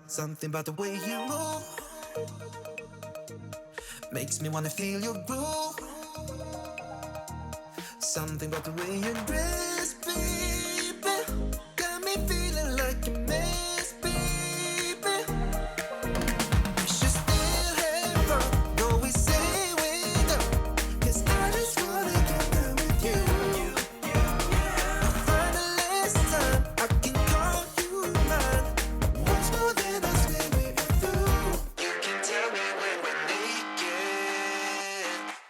Something about the way you move makes me wanna feel your groove. Something about the way you dress, baby, got me feeling like a mess, baby. We should still have fun, though we say we don't. 'Cause I just wanna get down with you. For the last time, I can call you mine. Once more than I swear we are through. You can tell me when we're naked.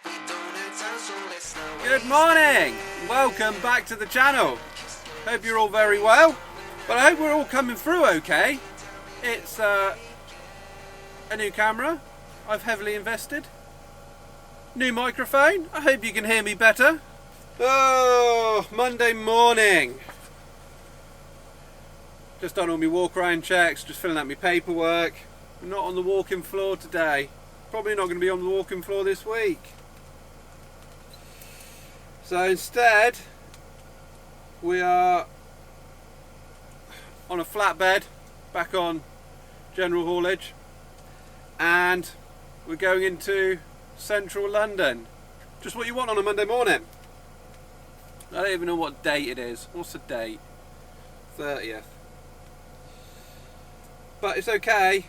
We don't have time, so let's not. Good morning! Welcome back to the channel. Hope you're all very well, but I hope we're all coming through okay. It's a new camera I've heavily invested. New microphone. I hope you can hear me better. Oh, Monday morning. Just done all my walk around checks, just filling out my paperwork. I'm not on the walking floor today. Probably not going to be on the walking floor this week. So instead, we are on a flatbed, back on general haulage, and we're going into central London. Just what you want on a Monday morning. I don't even know what date it is. What's the date? 30th. But it's okay.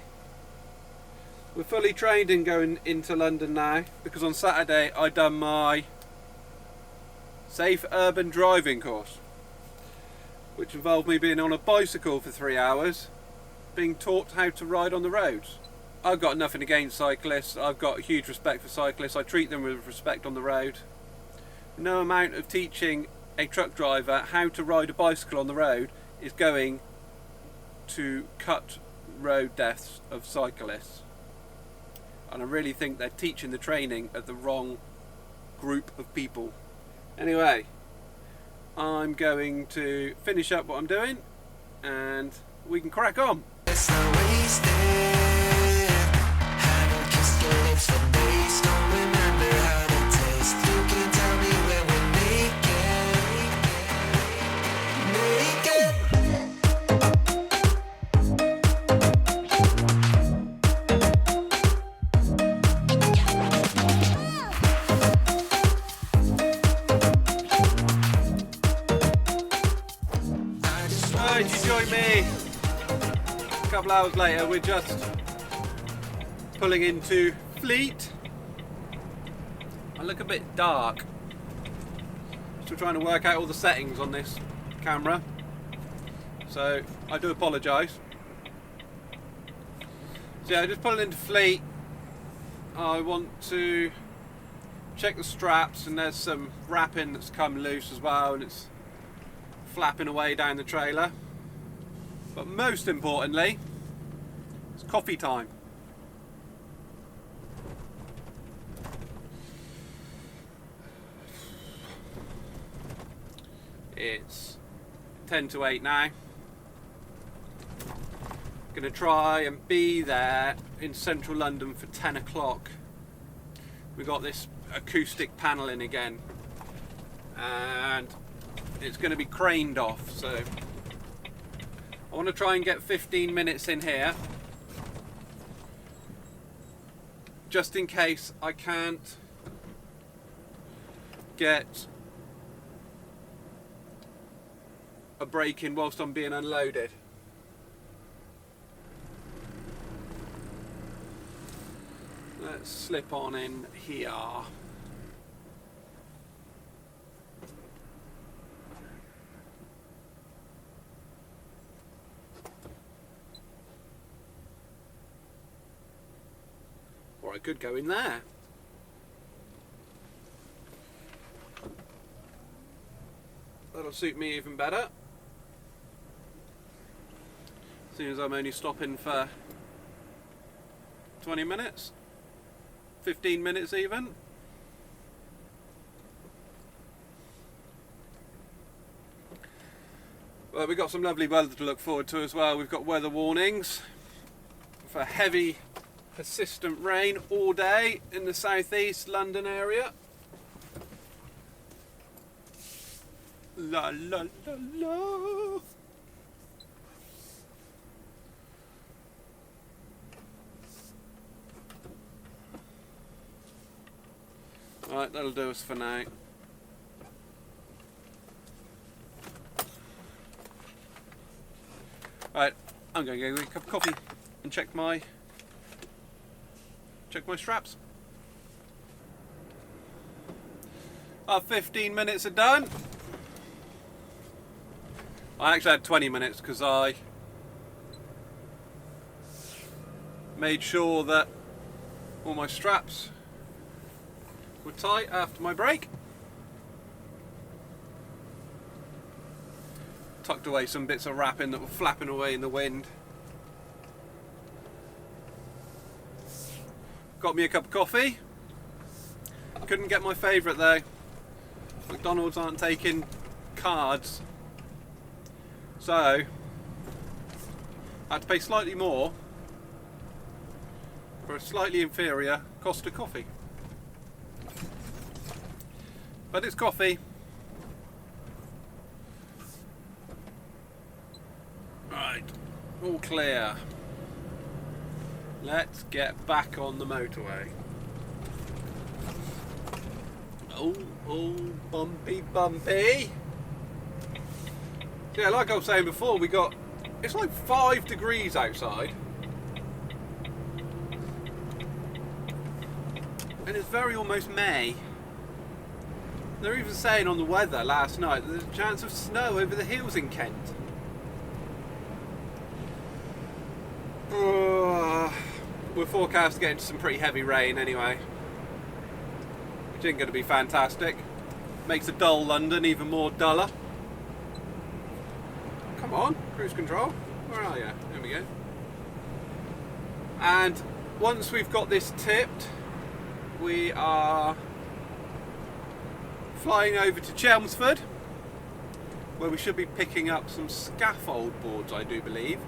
We're fully trained in going into London now, because on Saturday I done my safe urban driving course, which involved me being on a bicycle for 3 hours, being taught how to ride on the roads. I've got nothing against cyclists. I've got huge respect for cyclists. I treat them with respect on the road. No amount of teaching a truck driver how to ride a bicycle on the road is going to cut road deaths of cyclists. And I really think they're teaching the training at the wrong group of people. Anyway, I'm going to finish up what I'm doing and we can crack on. Let's not waste it. Haven't kissed your lips for days. Don't remember how to taste. You can tell me when we're naked. Right, you join me. A couple hours later, we're just pulling into Fleet. I look a bit dark. Still trying to work out all the settings on this camera, so I do apologise. So yeah, just pulling into Fleet. I want to check the straps, and there's some wrapping that's come loose as well, and it's flapping away down the trailer. But most importantly, it's coffee time. It's 10 to 8 now. Gonna try and be there in central London for 10 o'clock. We got this acoustic panelling again, and it's going to be craned off, so I want to try and get 15 minutes in here, just in case I can't get a break in whilst I'm being unloaded. Let's slip on in here. Or I could go in there. That'll suit me even better, seeing as I'm only stopping for 20 minutes, 15 minutes even. Well, we've got some lovely weather to look forward to as well. We've got weather warnings for heavy persistent rain all day in the southeast London area. La la la la. Right, that'll do us for now. Right, I'm going to go get a cup of coffee and check my straps. Our 15 minutes are done. I actually had 20 minutes because I made sure that all my straps were tight after my break. Tucked away some bits of wrapping that were flapping away in the wind. Got me a cup of coffee. Couldn't get my favourite though. McDonald's aren't taking cards. So, I had to pay slightly more for a slightly inferior Costa coffee. But it's coffee. Right, all clear. Let's get back on the motorway. Oh, bumpy, bumpy. Yeah, like I was saying before, it's like 5 degrees outside. And it's very almost May. They're even saying on the weather last night that there's a chance of snow over the hills in Kent. We're forecast to get into some pretty heavy rain anyway, which isn't going to be fantastic. Makes a dull London even more duller. Come on, cruise control. Where are you? There we go. And once we've got this tipped, we are flying over to Chelmsford, where we should be picking up some scaffold boards, I do believe.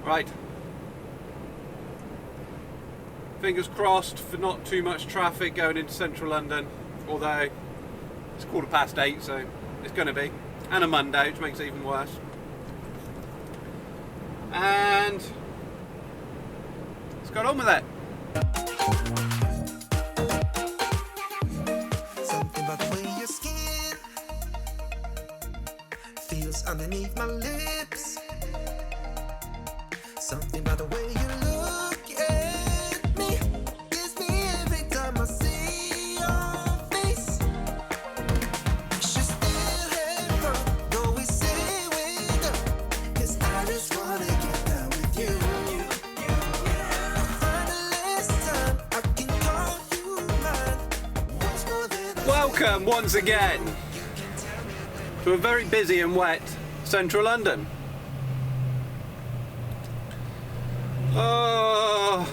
Right. Fingers crossed for not too much traffic going into central London, although it's 8:15, so it's going to be. And a Monday, which makes it even worse. And let's get on with it. Something about the way your skin feels underneath my lips. Something about the way you look at me gets me every time I see your face. Should still have fun, though we say we're done, 'cause I just wanna get down with you. Find the last time I can call you mine. Once more than I Welcome once again to a very busy and wet central London. Oh,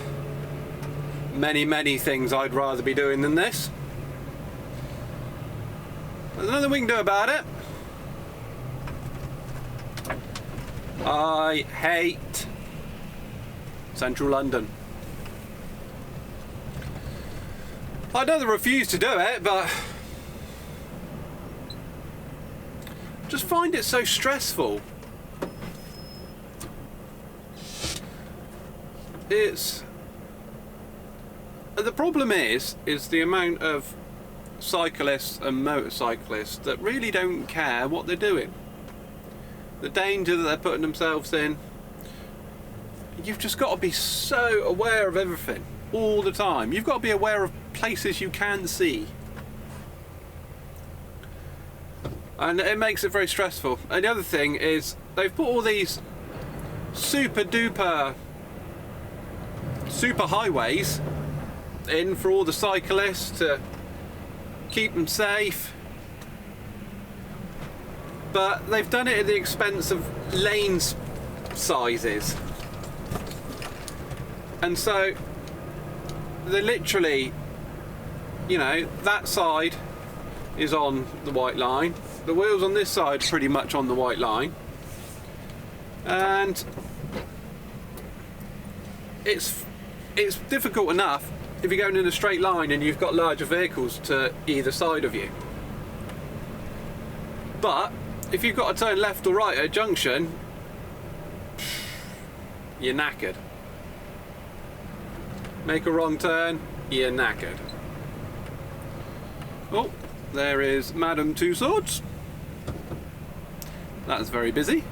many things I'd rather be doing than this. There's nothing we can do about it. I hate central London. I don't refuse to do it, but just find it so stressful. The problem is the amount of cyclists and motorcyclists that really don't care what they're doing. The danger that they're putting themselves in. You've just got to be so aware of everything all the time. You've got to be aware of places you can see. And it makes it very stressful. And the other thing is they've put all these super highways in for all the cyclists to keep them safe, but they've done it at the expense of lane sizes, and so they literally, that side is on the white line, the wheels on this side are pretty much on the white line, and it's difficult enough if you're going in a straight line and you've got larger vehicles to either side of you. But if you've got to turn left or right at a junction, you're knackered. Make a wrong turn, you're knackered. Oh, there is Madam Two Swords. That's very busy.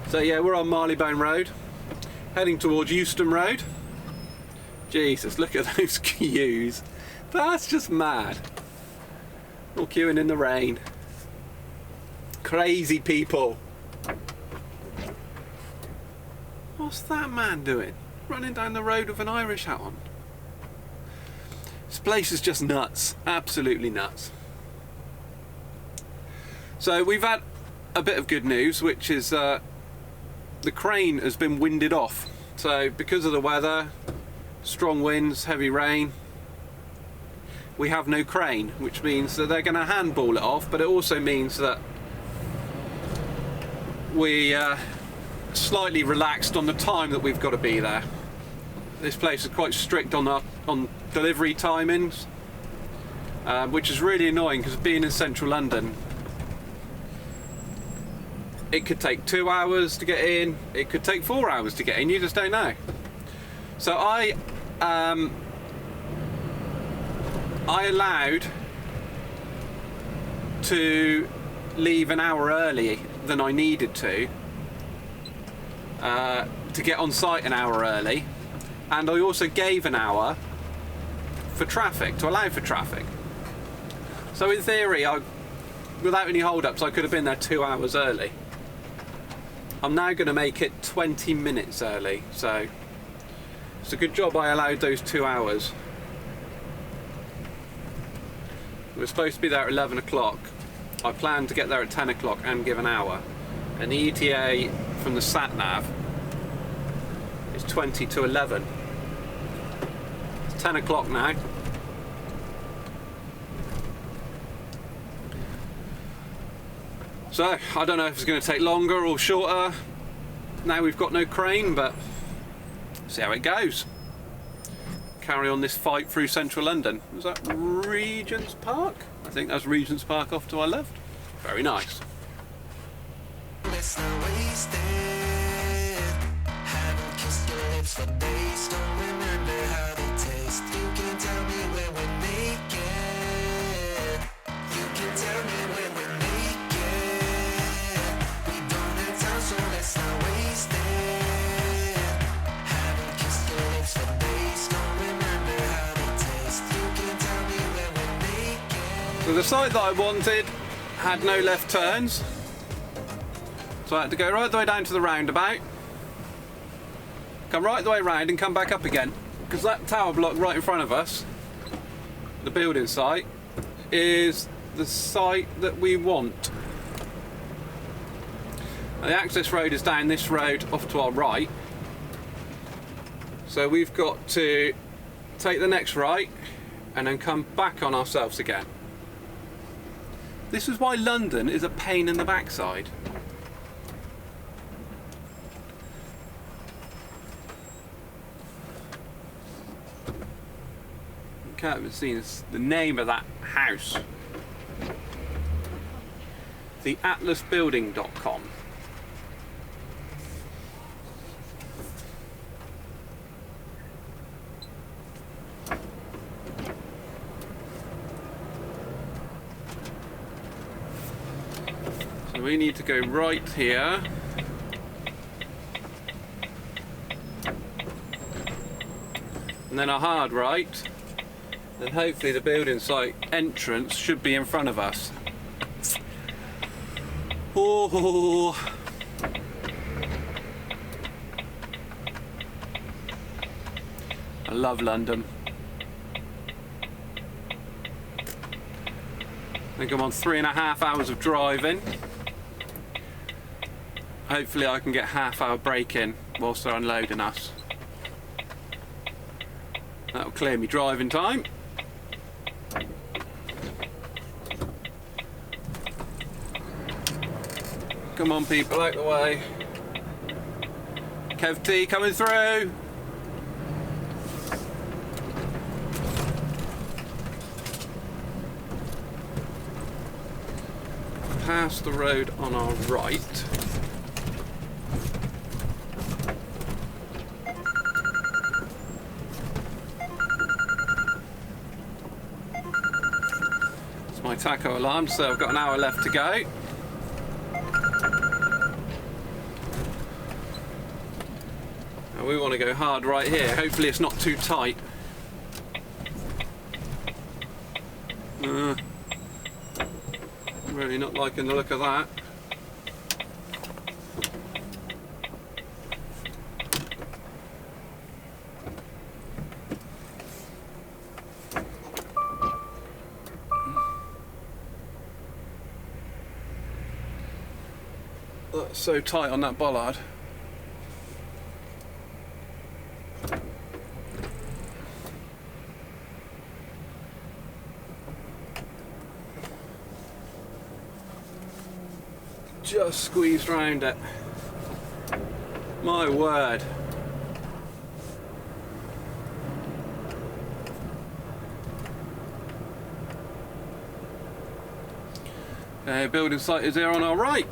So yeah, we're on Marleybone Road, heading towards Euston Road. Jesus, look at those queues. That's just mad. All queuing in the rain. Crazy people. What's that man doing? Running down the road with an Irish hat on. This place is just nuts. Absolutely nuts. So we've had a bit of good news, which is the crane has been winded off. So because of the weather, strong winds, heavy rain, we have no crane, which means that they're going to handball it off, but it also means that we slightly relaxed on the time that we've got to be there. This place is quite strict on delivery timings, which is really annoying because being in central London, it could take 2 hours to get in, it could take 4 hours to get in, you just don't know. So I allowed to leave an hour early than I needed to get on site an hour early, and I also gave an hour for traffic, to allow for traffic. So in theory, without any hold-ups, I could have been there 2 hours early. I'm now going to make it 20 minutes early, so it's a good job I allowed those 2 hours. We're supposed to be there at 11 o'clock. I planned to get there at 10 o'clock and give an hour. And the ETA from the sat-nav is 20 to 11. It's 10 o'clock now. So, I don't know if it's going to take longer or shorter. Now we've got no crane, but see how it goes. Carry on this fight through central London. Was that Regent's Park? I think that's Regent's Park off to our left. Very nice. Let's not waste it. Haven't kissed your lips for days. Don't remember how they taste. You can tell me when we're naked. You can tell me when we're naked. We don't have time, so let's not waste it. Haven't kissed your lips for days. Don't remember how they taste. You can tell me when we're naked. So the site that I wanted had no left turns. So I had to go right the way down to the roundabout, come right the way round and come back up again, because that tower block right in front of us, the building site, is the site that we want. Now, the access road is down this road off to our right, so we've got to take the next right and then come back on ourselves again. This is why London is a pain in the backside. Can't even see the name of that house. theatlasbuilding.com. So we need to go right here. And then a hard right. And hopefully the building site entrance should be in front of us. Oh, I love London. I think I'm on 3.5 hours of driving. Hopefully I can get half-hour break in whilst they're unloading us. That'll clear me driving time. Come on people, out the way. KevTee coming through. Past the road on our right. tacho alarm, so I've got an hour left to go. And we want to go hard right here. Hopefully it's not too tight. Really not liking the look of that. That's so tight on that bollard. Just squeezed round it. My word. Building site is there on our right.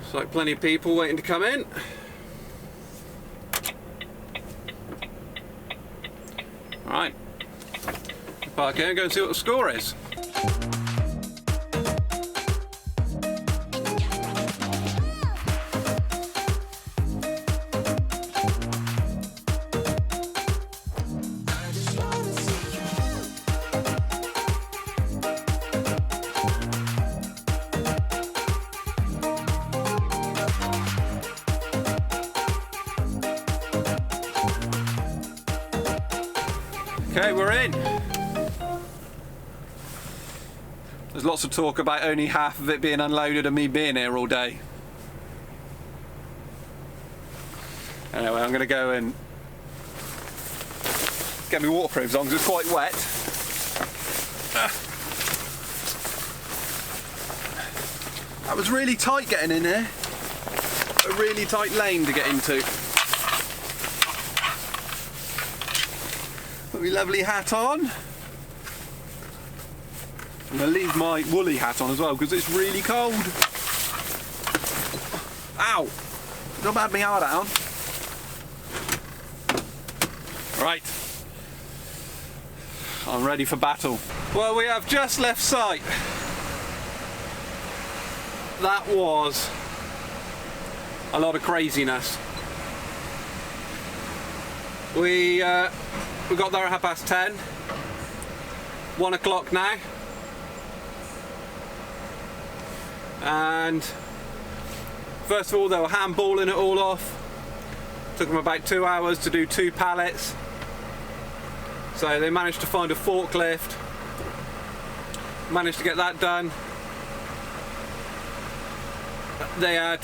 So plenty of people waiting to come in. Right, park here and go and see what the score is. Okay, we're in. There's lots of talk about only half of it being unloaded and me being here all day. Anyway, I'm going to go and get me waterproofs on because it's quite wet. That was really tight getting in there. A really tight lane to get into. Put my lovely hat on. I'm going to leave my woolly hat on as well because it's really cold. Ow! Not bad me hard out on. Right. I'm ready for battle. Well, we have just left site. That was a lot of craziness. We got there at 10:30. 1 o'clock now. And first of all, they were handballing it all off. Took them about 2 hours to do 2 pallets. So they managed to find a forklift. Managed to get that done. They had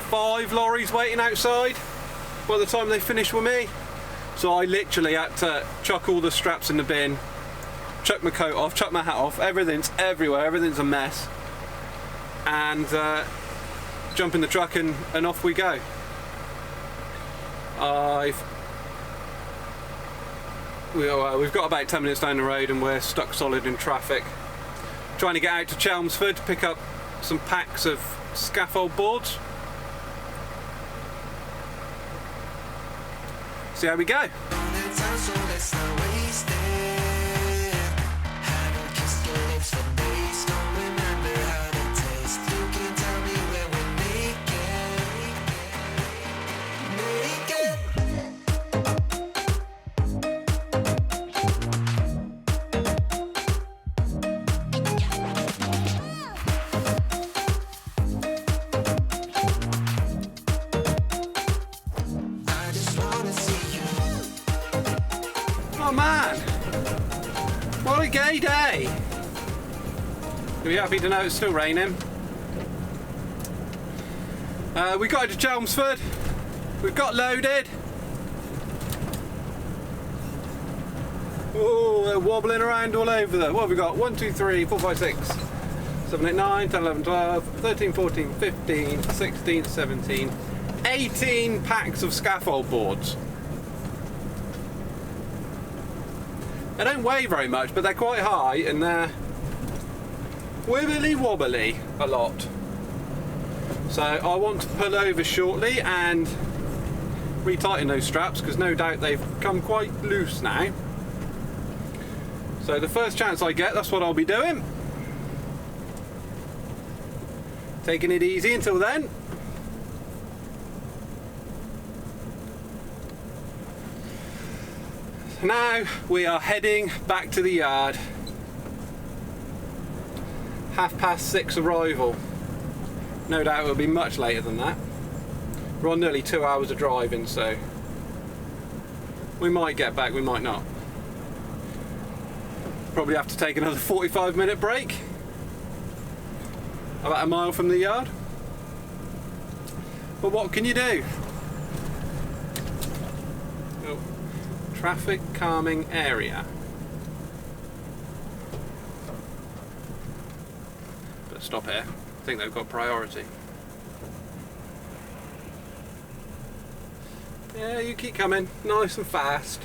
5 lorries waiting outside by the time they finished with me. So I literally had to chuck all the straps in the bin, chuck my coat off, chuck my hat off, everything's everywhere, everything's a mess. And jump in the truck and off we go. We've got about 10 minutes down the road and we're stuck solid in traffic. Trying to get out to Chelmsford to pick up some packs of scaffold boards. See how we go. Oh man, what a gay day. You'll be happy to know it's still raining. We got into Chelmsford, we've got loaded. Oh, they're wobbling around all over there. What have we got? 1, 2, 3, 4, 5, 6, 7, 8, 9, 10, 11, 12, 13, 14, 15, 16, 17, 18 packs of scaffold boards. They don't weigh very much, but they're quite high and they're wibbly wobbly a lot. So I want to pull over shortly and retighten those straps, because no doubt they've come quite loose now. So the first chance I get, that's what I'll be doing. Taking it easy until then. Now we are heading back to the yard. 6:30 arrival. No doubt it will be much later than that. We're on nearly 2 hours of driving, so we might get back, we might not. Probably have to take another 45-minute break. About a mile from the yard. But what can you do? Oh, traffic calming area. But stop here. I think they've got priority. Yeah, you keep coming, nice and fast.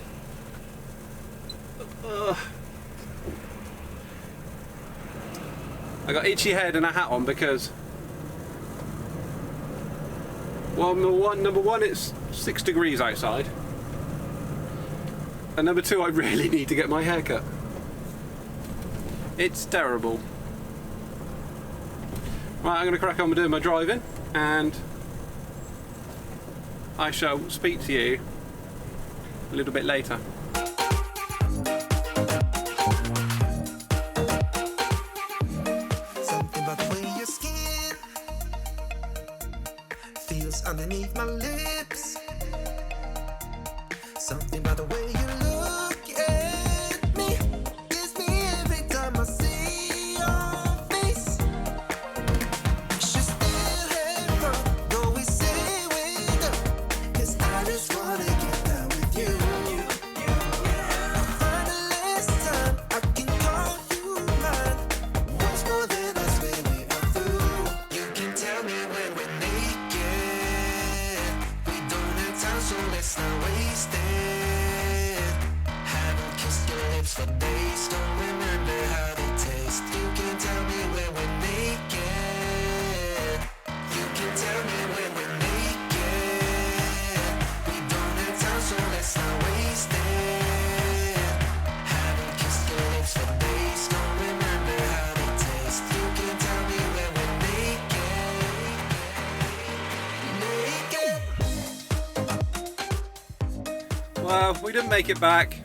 I got itchy head and a hat on because, well, number one, it's 6 degrees outside, and number two, I really need to get my hair cut. It's terrible. Right, I'm going to crack on with doing my driving, and I shall speak to you a little bit later. Something about the way your skin feels underneath my lips. Something about the way you look at me gets me every time I see your face. Should still have fun, though we say we're done, 'cause I just wanna get down with you. I find the last time I can call you mine. Much more than I swear we are through. You can tell me when we're naked. We don't have time, so let's not waste it. Haven't kissed your lips for days, don't remember how they taste. You can tell me when we're naked. You can tell me when we're naked. We don't have time, so let's not waste it. Haven't kissed your lips for days, don't remember how they taste. You can tell me when we're naked. Well, we didn't make it back.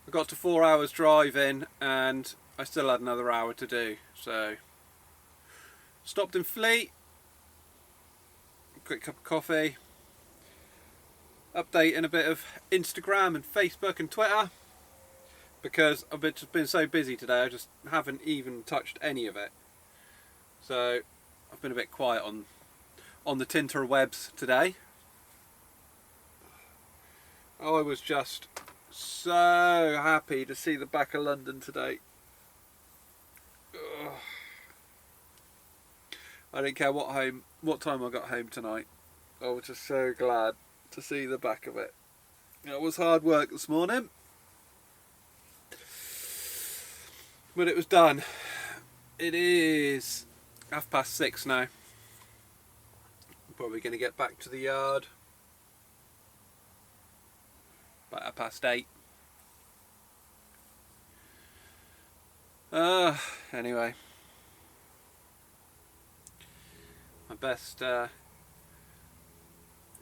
I got to 4 hours driving and I still had another hour to do, so stopped in Fleet, quick cup of coffee, updating a bit of Instagram and Facebook and Twitter, because I've just been so busy today I just haven't even touched any of it. So I've been a bit quiet on the tinterwebs today. I was just so happy to see the back of London today. Ugh. I didn't care what time I got home tonight. I was just so glad to see the back of it. It was hard work this morning, but it was done. It is 6:30 now. Probably going to get back to the yard about 8:30. Anyway, I best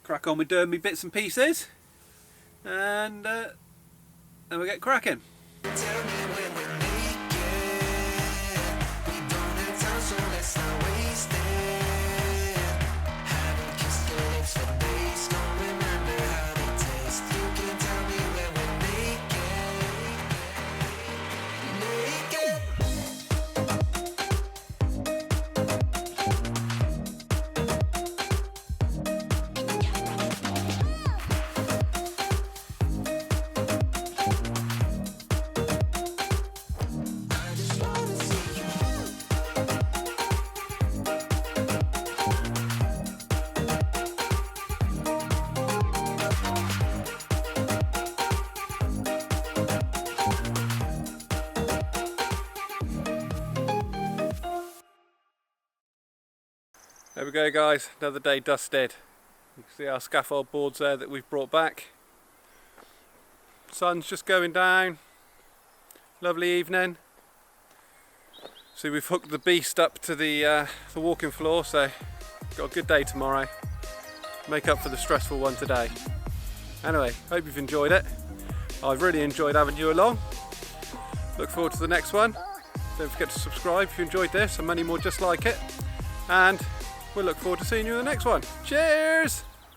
crack on with doing me bits and pieces, and then we'll get cracking. Tell me when we're naked. We don't have time, so let's not waste it. Haven't kissed your lips for days, don't remember how they taste. You can tell me when we're naked. There we go guys, another day dusted. You can see our scaffold boards there that we've brought back. Sun's just going down. Lovely evening. So we've hooked the beast up to the walking floor, so got a good day tomorrow. Make up for the stressful one today. Anyway, hope you've enjoyed it. I've really enjoyed having you along. Look forward to the next one. Don't forget to subscribe if you enjoyed this and many more just like it. And we'll look forward to seeing you in the next one. Cheers!